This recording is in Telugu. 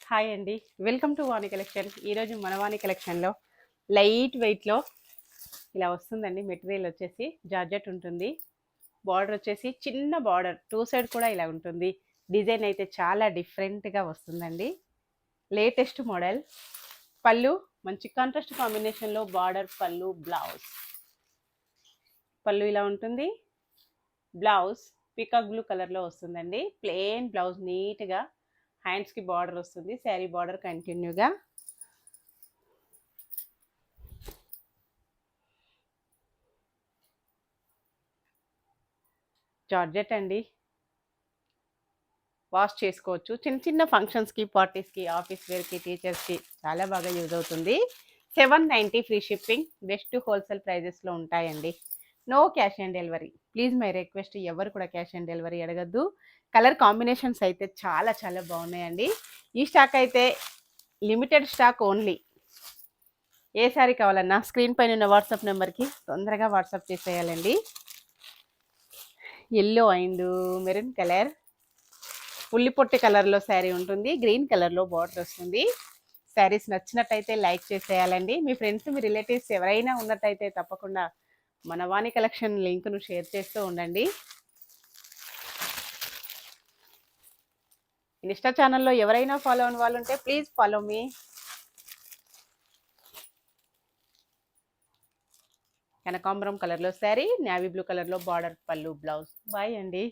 హాయ్ అండి. Welcome to Vani collection. ఈరోజు మన వాణి కలెక్షన్లో లైట్ వెయిట్లో ఇలా వస్తుందండి. మెటీరియల్ వచ్చేసి జార్జెట్ ఉంటుంది. బార్డర్ వచ్చేసి చిన్న బార్డర్, టూ సైడ్ కూడా ఇలా ఉంటుంది. డిజైన్ అయితే చాలా డిఫరెంట్గా వస్తుందండి. Latest model. పళ్ళు మంచి కాంట్రాస్ట్ కాంబినేషన్లో బార్డర్, పళ్ళు, బ్లౌజ్. పళ్ళు ఇలా ఉంటుంది. బ్లౌజ్ పికాక్ బ్లూ కలర్లో వస్తుందండి. ప్లెయిన్ బ్లౌజ్, నీట్గా హ్యాండ్స్కి బార్డర్ వస్తుంది. శారీ బార్డర్ కంటిన్యూగా. జార్జెట్ అండి. వాష్ చేసుకోవచ్చు. చిన్న చిన్న ఫంక్షన్స్కి, పార్టీస్కి, ఆఫీస్ వేర్కి, టీచర్స్కి చాలా బాగా యూజ్ అవుతుంది. 790 ఫ్రీ షిప్పింగ్. బెస్ట్ హోల్సేల్ ప్రైజెస్లో ఉంటాయండి. No cash on delivery. Please my request, ఎవరు కూడా క్యాష్ ఆన్ డెలివరీ అడగద్దు. కలర్ కాంబినేషన్స్ అయితే చాలా చాలా బాగున్నాయండి. ఈ స్టాక్ అయితే లిమిటెడ్ స్టాక్ ఓన్లీ. ఏ సారీ కావాలన్నా స్క్రీన్ పైన ఉన్న వాట్సాప్ నెంబర్కి తొందరగా వాట్సాప్ చేసేయాలండి. ఎల్లో అండ్ మెరూన్ కలర్, ఉల్లిపొట్టి కలర్లో శారీ ఉంటుంది. గ్రీన్ కలర్లో బార్డర్ వస్తుంది. శారీస్ నచ్చినట్టయితే లైక్ చేసేయాలండి. మీ ఫ్రెండ్స్, మీ రిలేటివ్స్ ఎవరైనా ఉన్నట్టయితే తప్పకుండా మన వాణి కలెక్షన్ లింక్ను షేర్ చేస్తూ ఉండండి. ఇన్స్టా ఛానల్లో ఎవరైనా ఫాలో అయిన వాళ్ళు ఉంటే ప్లీజ్ ఫాలో మీ. కనకాంబరం కలర్లో శారీ, నేవీ బ్లూ కలర్లో బార్డర్, పళ్ళు, బ్లౌజ్. బాయ్ అండి.